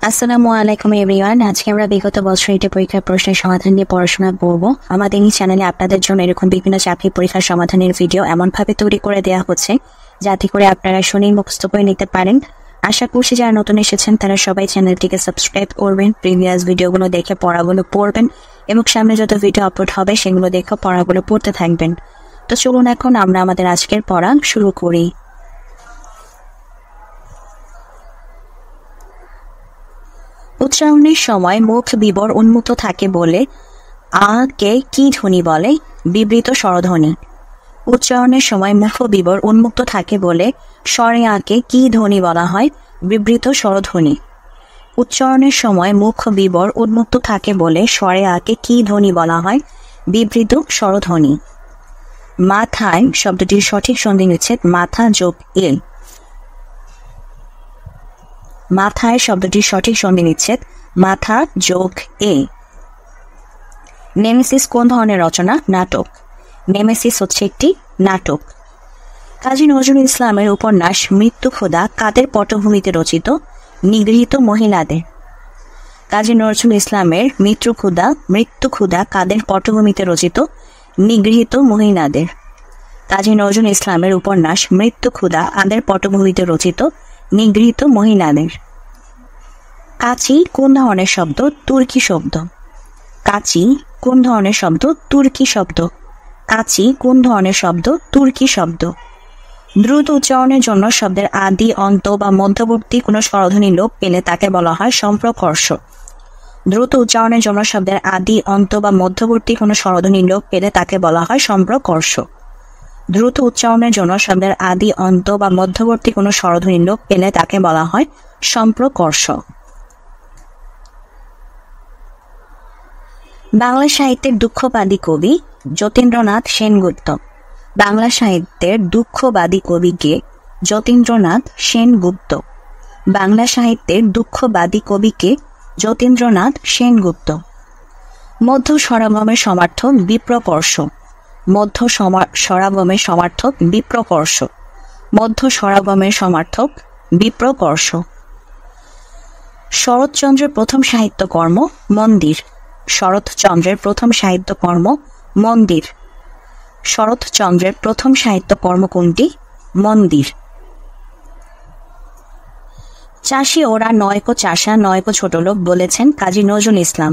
আসসালামু আলাইকুম এভরিওয়ান। আজকে আমরা বিগত বছর পরীক্ষার প্রশ্নের সমাধান নিয়ে পড়াশোনা করব। আমাদের এই চ্যানেলে আপনাদের জন্য এরকম বিভিন্ন চাকরি পরীক্ষার সমাধানের ভিডিও এমনভাবে তৈরি করে দেওয়া হচ্ছে যাতে করে আপনারা শুনে মুখস্থ করে নিতে পারেন। আশা করছি যারা নতুন এসেছেন তারা সবাই চ্যানেলটিকে সাবস্ক্রাইব করবেন, প্রিভিয়াস ভিডিওগুলো দেখে পড়াগুলো পড়বেন এবং সামনে যত ভিডিও আপলোড হবে সেগুলো দেখে পড়াগুলো পড়তে থাকবেন। তো চলুন এখন আমরা আমাদের আজকের পড়া শুরু করি। উচ্চারণের সময় মুখ বিবর উন্মুক্ত থাকে বলে আ কে কি ধ্বনি বলে? বিবৃত স্বরধ্বনি। উচ্চারণের সময় মুখ বিবর উন্মুক্ত থাকে বলে স্বরে আকে কি ধ্বনি বলা হয়? বিবৃত স্বরধ্বনি। উচ্চারণের সময় মুখ বিবর উন্মুক্ত থাকে বলে স্বরে আকে কি ধ্বনি বলা হয়? বিবৃত স্বরধ্বনি। মাথায় শব্দটির সঠিক সন্ধি বিচ্ছেদ মাথা যোগ এ। মাথায় শব্দটির সঠিক সন্ধি বিচ্ছেদ মাথা যোগ এ। নেমেসিস কোন ধরনের রচনা? নাটক। নেমেসিস হচ্ছে একটি নাটক। কাজী নজরুল ইসলামের উপন্যাস মৃত্যু ক্ষুধা কাদের পটভূমিতে রচিত? নিগৃহীত মহিলাদের। কাজী নজরুল ইসলামের মৃত্যু ক্ষুধা কাদের পটভূমিতে রচিত? নিগৃহীত মহিলাদের। কাজী নজরুল ইসলামের উপন্যাস মৃত্যু ক্ষুধা কাদের পটভূমিতে রচিত? নিগৃহীত মহিলাদের। কাচি কোন ধরনের শব্দ? তুর্কি শব্দ। কাচি কোন ধরনের শব্দ? তুর্কি শব্দ। কাচি কোন ধরনের শব্দ? তুর্কি শব্দ। দ্রুত উচ্চারণের জন্য শব্দের আদি অন্ত বা মধ্যবর্তী কোনো স্বরধ্বনি লোপ পেলে তাকে বলা হয় সম্প্রকর্ষ। দ্রুত উচ্চারণের জন্য শব্দের আদি অন্ত বা মধ্যবর্তী কোনো স্বরধ্বনি লোপ পেলে তাকে বলা হয় সম্প্রকর্ষ। দ্রুত উচ্চারণের জন্য শব্দের আদি অন্ত বা মধ্যবর্তী কোনো স্বরধ্বনি লোপ পেলে তাকে বলা হয় সম্প্রকর্ষ। বাংলা সাহিত্যের দুঃখবাদী কবি যতীন্দ্রনাথ সেনগুপ্ত। বাংলা সাহিত্যের দুঃখবাদী কবিকে যতীন্দ্রনাথ সেনগুপ্ত। বাংলা সাহিত্যের দুঃখবাদী কবিকে যতীন্দ্রনাথ সেনগুপ্ত। মধ্য স্বরাবমের সমার্থক বিপ্রকর্ষ। মধ্য স্বরাবমের সমার্থক বিপ্রকর্ষ। মধ্য স্বরাবমের সমার্থক বিপ্রকর্ষ। শরৎচন্দ্রের প্রথম সাহিত্যকর্ম মন্দির। শরৎচন্দ্রের প্রথম সাহিত্যকর্ম মন্দির। শরৎচন্দ্রের প্রথম সাহিত্যকর্ম কোনটি? মন্দির। চাষি ওরা নয়কো চাষা নয়কো ছোট লোক বলেছেন কাজী নজরুল ইসলাম।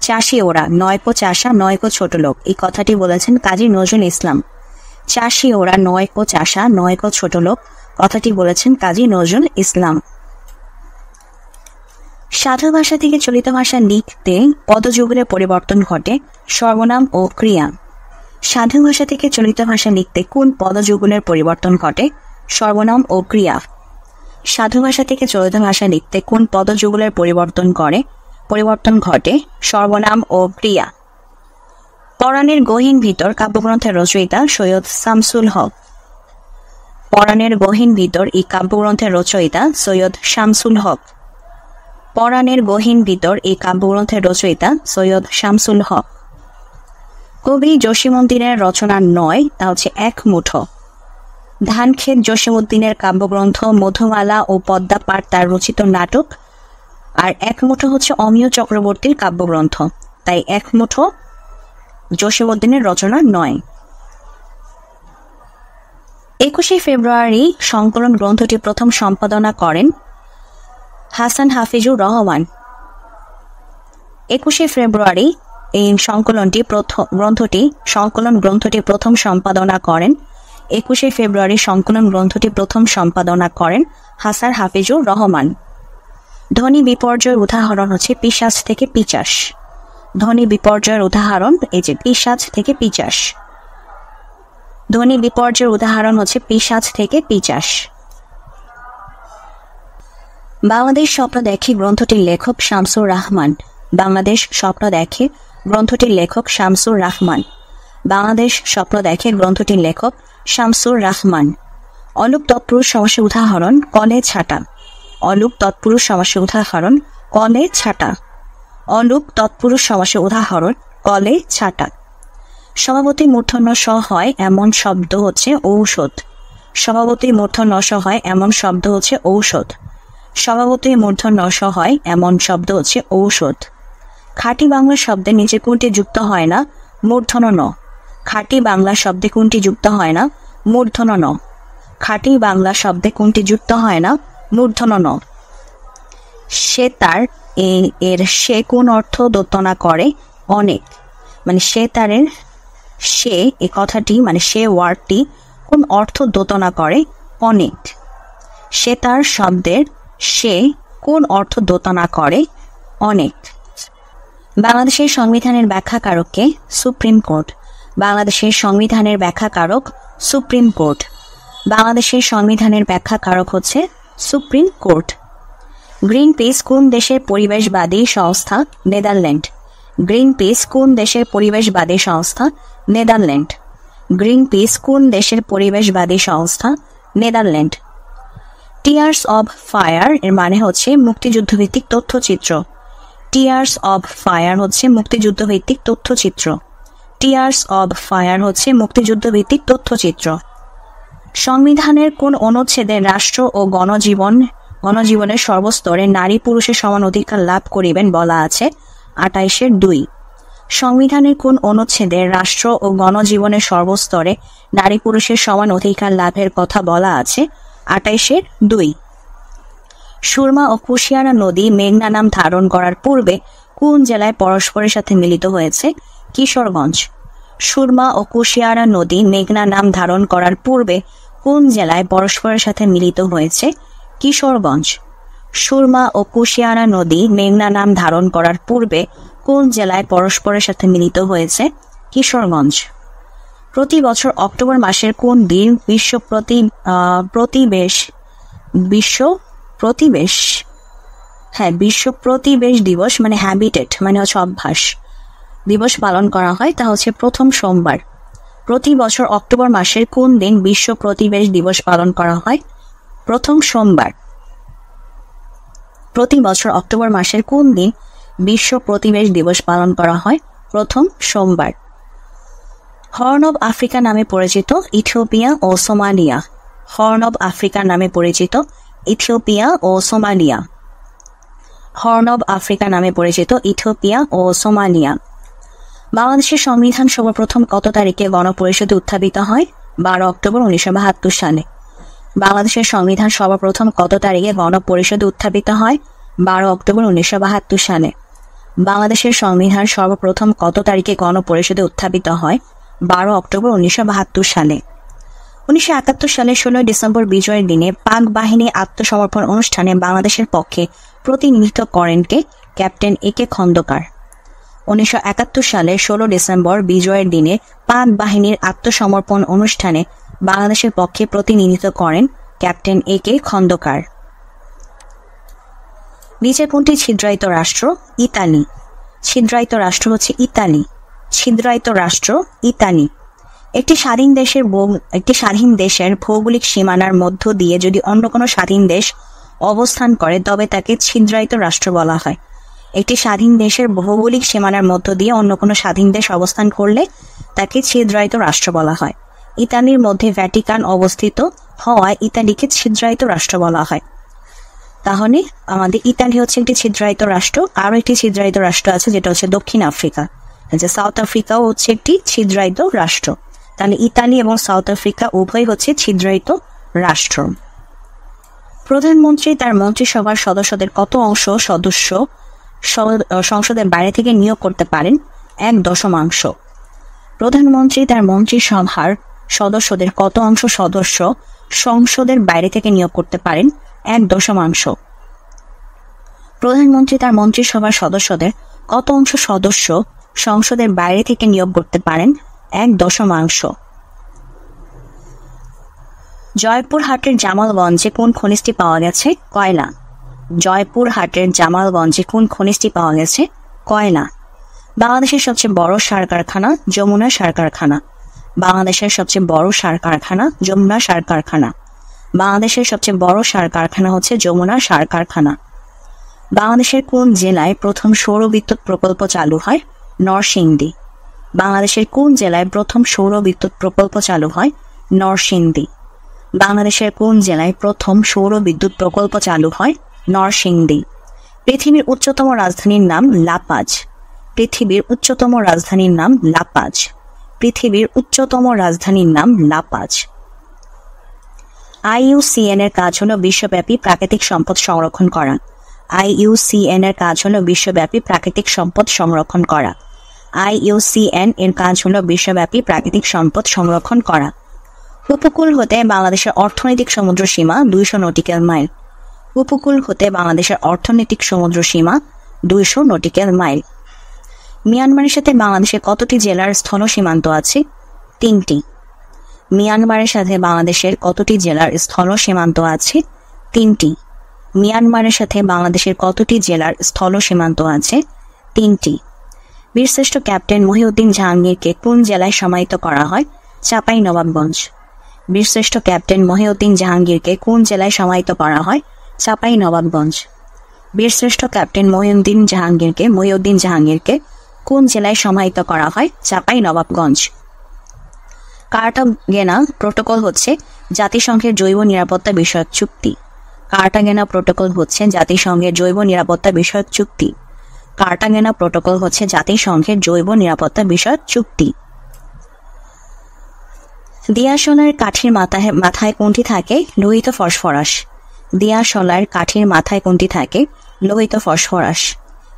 চাষি ওরা নয়কো চাষা নয়কো ছোট লোক এই কথাটি বলেছেন কাজী নজরুল ইসলাম। চাষি ওরা নয়কো চাষা নয়কো ছোট লোক কথাটি বলেছেন কাজী নজরুল ইসলাম। সাধু ভাষা থেকে চলিত ভাষা লিখতে পদযুগলের পরিবর্তন ঘটে সর্বনাম ও ক্রিয়া। সাধু ভাষা থেকে চলিত ভাষা লিখতে কোন পদযুগলের পরিবর্তন ঘটে? সর্বনাম ও ক্রিয়া। সাধু ভাষা থেকে চলিত ভাষা লিখতে কোন পদযুগলের পরিবর্তন ঘটে? সর্বনাম ও ক্রিয়া। পরাণের গহীন ভিতর কাব্যগ্রন্থের রচয়িতা সৈয়দ শামসুল হক। পরাণের গহীন ভিতর এই কাব্যগ্রন্থের রচয়িতা সৈয়দ শামসুল হক। পরাণের গহীন ভিতর এই কাব্যগ্রন্থের রচয়িতা সৈয়দ শামসুল হক। কবি জসীমউদ্দীনের রচনা নয়, তা হচ্ছে এক মুঠো। ধানক্ষেত জসীমউদ্দীনের কাব্যগ্রন্থ মধুমালা ও পদ্মা পাঠ তার রচিত নাটক, আর এক মুঠো হচ্ছে অমিয় চক্রবর্তীর কাব্যগ্রন্থ, তাই এক মুঠো জসীমউদ্দীনের রচনা নয়। 21শে ফেব্রুয়ারি সংকলন গ্রন্থটি প্রথম সম্পাদনা করেন হাসান হাফিজুর রহমান। 21শে ফেব্রুয়ারি এই সংকলন গ্রন্থটি প্রথম সম্পাদনা করেন 21শে ফেব্রুয়ারি সংকলন গ্রন্থটি প্রথম সম্পাদনা করেন হাসান হাফিজুর রহমান। ধ্বনি বিপর্যয়ের উদাহরণ হচ্ছে পিশাচ থেকে পিচাস। ধ্বনি বিপর্যয়ের উদাহরণ এই যে পিশাচ থেকে পিচাস। ধ্বনি বিপর্যয়ের উদাহরণ হচ্ছে পিশাচ থেকে পিচাস। বাংলাদেশ স্বপ্ন দেখে গ্রন্থটির লেখক শামসুর রাহমান। বাংলাদেশ স্বপ্ন দেখে গ্রন্থটির লেখক শামসুর রাহমান। বাংলাদেশ স্বপ্ন দেখে গ্রন্থটির লেখক শামসুর রাহমান। অলুক তৎপুরুষ সমাসের উদাহরণ কলে ছাটা। অলুক তৎপুরুষ সমাসের উদাহরণ কলে ছাটা। অলুক তৎপুরুষ সমাসের উদাহরণ কলে ছাটা। সভাপতি মূর্ধন্য স হয় এমন শব্দ হচ্ছে ঔষধ। সভাপতি মূর্ধন্য স হয় এমন শব্দ হচ্ছে ঔষধ। স্বভাবতই মূর্ধন্য স হয় এমন শব্দ হচ্ছে ঔষধ। খাঁটি বাংলা শব্দে নিচে কোনটি যুক্ত হয় না? মূর্ধন্য ন। খাঁটি বাংলা শব্দে কোনটি যুক্ত হয় না? মূর্ধন্য ন। খাঁটি বাংলা শব্দে কোনটি যুক্ত হয় না? মূর্ধন্য ন। সে তার এর সে কোন অর্থ দোতনা করে? অনেক। মানে সে তারের সে এ কথাটি মানে সে ওয়ার্ডটি কোন অর্থ দোতনা করে? অনেক। সে তার শব্দের সে কোন অর্থ দোতনা করে? অনেক। বাংলাদেশের সংবিধানের ব্যাখ্যাকারককে? Supreme court. বাংলাদেশের সংবিধানের ব্যাখ্যাকারক সুপ্রিম কোর্ট। বাংলাদেশের সংবিধানের ব্যাখ্যাকারক হচ্ছে সুপ্রিম কোর্ট। গ্রিন পিস কোন দেশের পরিবেশবাদী সংস্থা? নেদারল্যান্ড। গ্রিন পিস কোন দেশের পরিবেশবাদী সংস্থা? নেদারল্যান্ড। গ্রিন পিস কোন দেশের পরিবেশবাদী সংস্থা? নেদারল্যান্ড। টিয়ার্স অব ফায়ার এর মানে হচ্ছে মুক্তিযুদ্ধভিত্তিক তথ্যচিত্র। টিয়ার্স অব ফায়ার হচ্ছে মুক্তিযুদ্ধভিত্তিক তথ্যচিত্র। টিয়ার্স অব ফায়ার হচ্ছে মুক্তিযুদ্ধভিত্তিক তথ্যচিত্র। সংবিধানের কোন অনুচ্ছেদে রাষ্ট্র ও গণজীবনের সর্বস্তরে নারী পুরুষের সমান অধিকার লাভ করিবেন বলা আছে? 28-2। সংবিধানের কোন অনুচ্ছেদে রাষ্ট্র ও গণজীবনের সর্বস্তরে নারী পুরুষের সমান অধিকার লাভের কথা বলা আছে? 28-2। সুরমা ও কুশিয়ারা নদী মেঘনা নাম ধারণ করার পূর্বে কোন জেলায় পরস্পরের সাথে মিলিত হয়েছে? কিশোরগঞ্জ। সুরমা ও কুশিয়ারা নদী মেঘনা নাম ধারণ করার পূর্বে কোন জেলায় পরস্পরের সাথে মিলিত হয়েছে? কিশোরগঞ্জ। সুরমা ও কুশিয়ারা নদী মেঘনা নাম ধারণ করার পূর্বে কোন জেলায় পরস্পরের সাথে মিলিত হয়েছে? কিশোরগঞ্জ। প্রতি বছর অক্টোবর মাসের কোন দিন বিশ্ব প্রতিবেশ দিবস মানে হ্যাবিটেট মানে হচ্ছে অভ্যাস দিবস পালন করা হয়? তা হচ্ছে প্রথম সোমবার। প্রতি বছর অক্টোবর মাসের কোন দিন বিশ্ব প্রতিবেশ দিবস পালন করা হয়? প্রথম সোমবার। প্রতি বছর অক্টোবর মাসের কোন দিন বিশ্ব প্রতিবেশ দিবস পালন করা হয়? প্রথম সোমবার। হর্ন অব আফ্রিকা নামে পরিচিত ইথিওপিয়া ও সোমালিয়া। হর্ন অব আফ্রিকা নামে পরিচিত ইথিওপিয়া ও সোমালিয়া। হর্ন অব আফ্রিকা নামে পরিচিত ইথিওপিয়া ও সোমালিয়া। বাংলাদেশের সংবিধান সর্বপ্রথম কত তারিখে গণপরিষদে উত্থাপিত হয়? 12 অক্টোবর 1972 সালে। বাংলাদেশের সংবিধান সর্বপ্রথম কত তারিখে গণপরিষদে উত্থাপিত হয়? 12 অক্টোবর 1972 সালে। বাংলাদেশের সংবিধান সর্বপ্রথম কত তারিখে গণপরিষদে উত্থাপিত হয়? 12 অক্টোবর 1972 সালে। 1971 সালের 16 ডিসেম্বর বিজয়ের দিনে পাক বাহিনী আত্মসমর্পণ অনুষ্ঠানে বাংলাদেশের পক্ষে প্রতিনিধিত্ব করেন কে? Captain A K. খন্দকার। 1971 সালের 16 ডিসেম্বর বিজয়ের দিনে পাক বাহিনীর আত্মসমর্পণ অনুষ্ঠানে বাংলাদেশের পক্ষে প্রতিনিধিত্ব করেন ক্যাপ্টেন এ.কে. খন্দকার। নিচে কোনটি ছিদ্রায়িত রাষ্ট্র? ইতালি। ছিদ্রায়িত রাষ্ট্র হচ্ছে ইতালি। ছিদ্রায়িত রাষ্ট্র ইতালি। একটি স্বাধীন দেশের ভৌগোলিক সীমানার মধ্য দিয়ে যদি অন্য কোনো স্বাধীন দেশ অবস্থান করে তবে তাকে ছিদ্রায়িত রাষ্ট্র বলা হয়। একটি স্বাধীন দেশের ভৌগোলিক সীমানার মধ্য দিয়ে অন্য কোনো স্বাধীন দেশ অবস্থান করলে তাকে ছিদ্রায়িত রাষ্ট্র বলা হয়। ইতালির মধ্যে ভ্যাটিকান অবস্থিত হওয়ায় ইতালিকে ছিদ্রায়িত রাষ্ট্র বলা হয়। তাহলে আমাদের ইতালি হচ্ছে একটি ছিদ্রায়িত রাষ্ট্র। আরো একটি ছিদ্রায়িত রাষ্ট্র আছে যেটা হচ্ছে দক্ষিণ আফ্রিকা। সাউথ আফ্রিকাও হচ্ছে একটি ছিদ্রায়িত রাষ্ট্র। তাহলে ইতালি এবং সাউথ আফ্রিকা উভয় হচ্ছে ছিদ্রায়িত রাষ্ট্র। প্রধানমন্ত্রী তার মন্ত্রিসভার সদস্যদের কত অংশ সদস্য সংসদের বাইরে থেকে নিয়োগ করতে পারেন? 1/10। প্রধানমন্ত্রী তার মন্ত্রিসভার সদস্যদের কত অংশ সদস্য সংসদের বাইরে থেকে নিয়োগ করতে পারেন? 1/10। প্রধানমন্ত্রী তার মন্ত্রিসভার সদস্যদের কত অংশ সদস্য সংসদের বাইরে থেকে নিয়োগ করতে পারেন? 1/10। জয়পুরহাটের জামালগঞ্জে কোন খনিজটি পাওয়া গেছে? কয়লা। জয়পুরহাটের জামালগঞ্জে কোন খনিজটি পাওয়া গেছে? কয়লা। বাংলাদেশের সবচেয়ে বড় সার কারখানা? যমুনা সার কারখানা। বাংলাদেশের সবচেয়ে বড় সার কারখানা যমুনা সার কারখানা। বাংলাদেশের সবচেয়ে বড় সার কারখানা হচ্ছে যমুনা সার কারখানা। বাংলাদেশের কোন জেলায় প্রথম সৌর বিদ্যুৎ প্রকল্প চালু হয়? নরসিংদী। বাংলাদেশের কোন জেলায় প্রথম সৌর বিদ্যুৎ প্রকল্প চালু হয়? নরসিংদী। বাংলাদেশের কোন জেলায় প্রথম সৌর বিদ্যুৎ প্রকল্প চালু হয়? নরসিংদী। পৃথিবীর উচ্চতম রাজধানীর নাম লাপাজ। পৃথিবীর উচ্চতম রাজধানীর নাম লাপাজ। পৃথিবীর উচ্চতম রাজধানীর নাম লাপাজ। IUCN এর কাজ হলো বিশ্বব্যাপী প্রাকৃতিক সম্পদ সংরক্ষণ করা। IUCN এর কাজ হলো বিশ্বব্যাপী প্রাকৃতিক সম্পদ সংরক্ষণ করা। IUCN এর কাজ হলো বিশ্বব্যাপী প্রাকৃতিক সম্পদ সংরক্ষণ করা। উপকূল হতে বাংলাদেশের অর্থনৈতিক সমুদ্র সীমা 200 নটিক্যাল মাইল। উপকূল হতে বাংলাদেশের অর্থনৈতিক সমুদ্র সীমা 200 নটিক্যাল মাইল। মিয়ানমারের সাথে বাংলাদেশের কতটি জেলার স্থল সীমান্ত আছে? 3টি। মিয়ানমারের সাথে বাংলাদেশের কতটি জেলার স্থল সীমান্ত আছে? 3টি। মিয়ানমারের সাথে বাংলাদেশের কতটি জেলার স্থল সীমান্ত আছে? 3টি। বীরশ্রেষ্ঠ ক্যাপ্টেন মহিউদ্দিন জাহাঙ্গীরকে কোন জেলায় সমাহিত করা হয়? চাঁপাইনবাবগঞ্জ। বীরশ্রেষ্ঠ ক্যাপ্টেন মহিউদ্দিন জাহাঙ্গীরকে কোন জেলায় সমাহিত করা হয়? চাঁপাইনবাবগঞ্জ। বীরশ্রেষ্ঠ ক্যাপ্টেন মহিউদ্দিন জাহাঙ্গীরকে কোন জেলায় সমাহিত করা হয়? চাঁপাইনবাবগঞ্জ। কার্টাগেনা প্রোটোকল হচ্ছে জাতিসংঘের জৈব নিরাপত্তা বিষয়ক চুক্তি। কার্টাগেনা প্রোটোকল হচ্ছে জাতিসংঘের জৈব নিরাপত্তা বিষয়ক চুক্তি। কার্টাগেনা প্রোটোকল হচ্ছে জাতিসংঘের জৈব নিরাপত্তা বিষয়ক চুক্তি। দিয়াশলার কাঠির মাথায় কোনটি থাকে? লোহিত ফসফরাস। দিয়াশলার কাঠির মাথায় কোনটি থাকে? লোহিত ফসফরাস।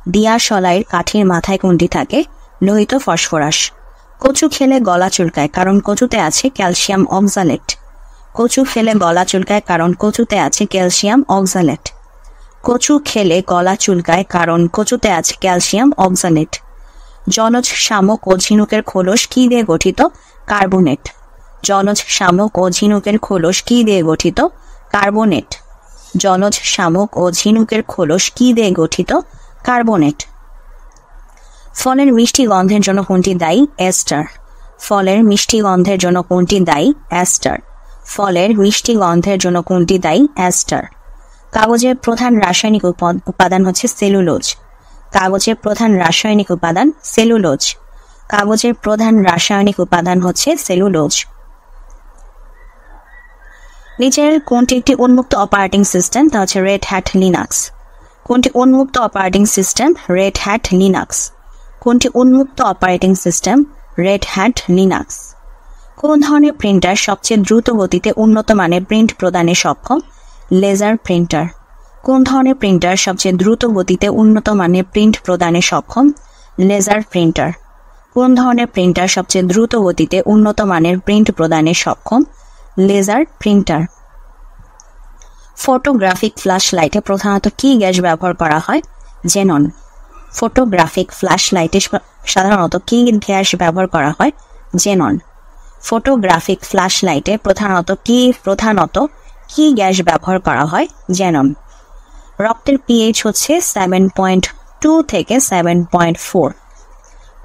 দিয়াশলার কাঠির মাথায় কোনটি থাকে? লোহিত ফসফরাস। কচু খেলে গলা চুলকায়, কারণ কচুতে আছে ক্যালসিয়াম অক্সালেট। কচু খেলে গলা চুলকায়, কারণ কচুতে আছে ক্যালসিয়াম অক্সালেট। কচু খেলে গলা চুলকায়, কারণ কচুতে আছে ক্যালসিয়াম অক্সালেট। জলজ শামুক ও ঝিনুকের খোলস কি দিয়ে গঠিত? কার্বনেট। জলজ শামুক ও ঝিনুকের খোলস কি দিয়ে গঠিত? কার্বনেট। জলজ শামুক ও ঝিনুকের খোলস কি দিয়ে গঠিত? কার্বনেট। ফলের মিষ্টি গন্ধের জন্য কোনটি দায়ী? এস্টার। ফলের মিষ্টি গন্ধের জন্য কোনটি দায়ী? এস্টার। ফলের মিষ্টি গন্ধের জন্য কোনটি দায়ী? এস্টার। কাগজের প্রধান রাসায়নিক উপাদান হচ্ছে সেলুলোজ। কাগজের প্রধান রাসায়নিক উপাদান সেলুলোজ। কাগজের প্রধান রাসায়নিক উপাদান হচ্ছে সেলুলোজ। নিচের কোনটি একটি উন্মুক্ত অপারেটিং সিস্টেম? তা হচ্ছে রেড হ্যাট লিনাক্স। কোনটি উন্মুক্ত operating system? Red hat Linux. কোনটি উন্মুক্ত operating system? Red hat Linux. কোন ধরনের প্রিন্টার সবচেয়ে দ্রুত গতিতে উন্নত মানের প্রিন্ট প্রদানে সক্ষম? Laser printer. কোন ধরনের প্রিন্টার সবচেয়ে দ্রুত গতিতে উন্নত মানের প্রিন্ট প্রদানে সক্ষম? Laser printer. কোন ধরনের প্রিন্টার সবচেয়ে দ্রুত গতিতে উন্নত মানের প্রিন্ট প্রদানে সক্ষম? Laser printer. ফটোগ্রাফিক ফ্ল্যাশ লাইটে প্রধানত কি গ্যাস ব্যবহার করা হয়? জেনন। ফটোগ্রাফিক ফ্ল্যাশ লাইটে সাধারণত কি গ্যাস ব্যবহার করা হয়? জেনন। ফটোগ্রাফিক ফ্ল্যাশ লাইটে প্রধানত কি গ্যাস ব্যবহার করা হয়? জেনন। রক্তের পিএইচ হচ্ছে 7.2 থেকে 7.4।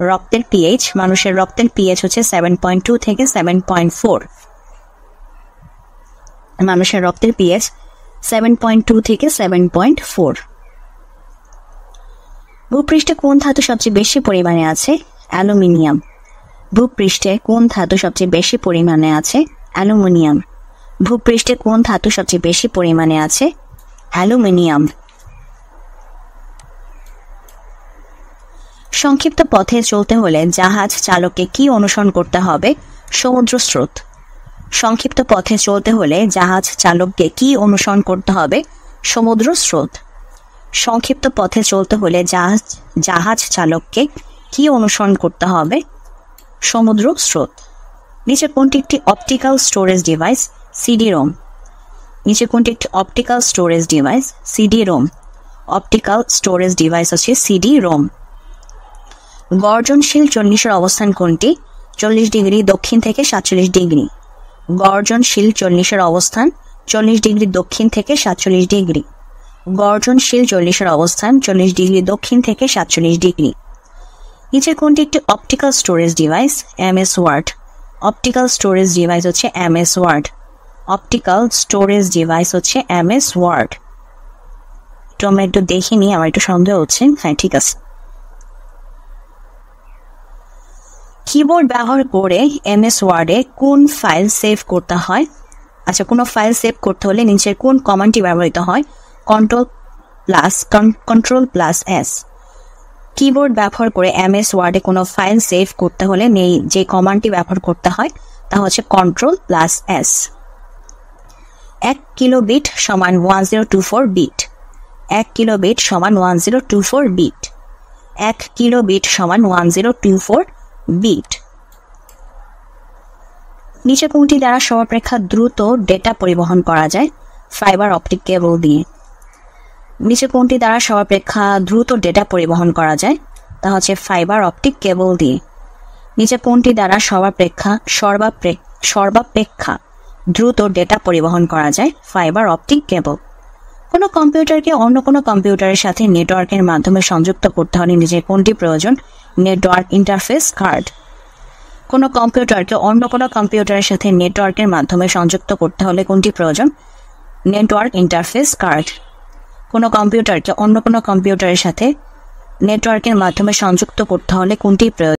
রক্তের পিএইচ, মানুষের রক্তের পিএইচ হচ্ছে 7.2 থেকে 7.4। মানুষের রক্তের পিএইচ 7.2 থেকে 7.4। ভূপৃষ্ঠে কোন ধাতু সবচেয়ে বেশি পরিমাণে আছে? অ্যালুমিনিয়াম। ভূপৃষ্ঠে কোন ধাতু সবচেয়ে বেশি পরিমাণে আছে? অ্যালুমিনিয়াম। ভূপৃষ্ঠে কোন ধাতু সবচেয়ে বেশি পরিমাণে আছে? অ্যালুমিনিয়াম। সংক্ষিপ্ত পথে চলতে হলে জাহাজ চালককে কি অনুসরণ করতে হবে? সমুদ্র স্রোত। সংক্ষিপ্ত পথে চলতে হলে জাহাজ চালককে কি অনুসরণ করতে হবে? সমুদ্র স্রোত। সংক্ষিপ্ত পথে চলতে হলে জাহাজ চালককে কি অনুসরণ করতে হবে? সমুদ্র স্রোত। নিচে কোনটি একটি অপটিক্যাল স্টোরেজ ডিভাইস? সিডি-রোম। নিচে কোনটি একটি optical storage device? CD-Rome. Optical storage device হচ্ছে সিডি-রোম। গর্জনশীল চল্লিশের অবস্থান কোনটি? 40 ডিগ্রি দক্ষিণ থেকে 47 ডিগ্রি। গর্জনশীল চল্লিশের অবস্থান 40 ডিগ্রি দক্ষিণ থেকে 47 ডিগ্রি। গর্জনশীল চল্লিশের অবস্থান 40 ডিগ্রি দক্ষিণ থেকে 47 ডিগ্রি। নিচের কোনটি একটি optical storage device? MS Word. Optical storage device হচ্ছে MS Word. Optical storage device হচ্ছে এমএস ওয়ার্ড। তো আমরা একটু দেখিনি, আমার একটু সন্দেহ হচ্ছে। হ্যাঁ, ঠিক আছে। কিবোর্ড ব্যবহার করে এমএস ওয়ার্ডে কোন ফাইল সেভ করতে হয়? আচ্ছা, কোনো ফাইল সেভ করতে হলে নিচের কোন কমান্ডটি ব্যবহৃত হয়? Plus control plus S. Keyboard ব্যবহার করে MS ওয়ার্ডে কোনো ফাইল সেভ করতে হলে যে কমান্ডটি ব্যবহার করতে হয় তা হচ্ছে কন্ট্রোল প্লাস এস। 1 কিলোবিট সমান 1024 বিট। 1 কিলোবিট সমান 1024 বিট। 1 কিলোবিট সমান 1024 বিট। নিচে কোনটি দ্বারা সর্বাপেক্ষা দ্রুত ডেটা পরিবহন করা যায়? ফাইবার অপটিক কেবল দিয়ে। নিচে কোনটি দ্বারা সর্বাপেক্ষা দ্রুত ডেটা পরিবহন করা যায়? তা হচ্ছে ফাইবার অপটিক কেবল দিয়ে। নিচে কোনটি দ্বারা সর্বাপেক্ষা দ্রুত ডেটা পরিবহন করা যায়? Fibre optic cable. কোনো কম্পিউটারকে অন্য কোনো কম্পিউটারের সাথে নেটওয়ার্কের মাধ্যমে সংযুক্ত করতে হলে নিচে কোনটি প্রয়োজন? Network interface card. কোনো কম্পিউটারকে অন্য কোনো কম্পিউটারের সাথে নেটওয়ার্কের মাধ্যমে সংযুক্ত করতে হলে কোনটি প্রয়োজন? Network interface card. কোনো কম্পিউটারকে অন্য কোনো কম্পিউটারের সাথে নেটওয়ার্কের মাধ্যমে সংযুক্ত করতে হলে কোনটি প্রয়োজন?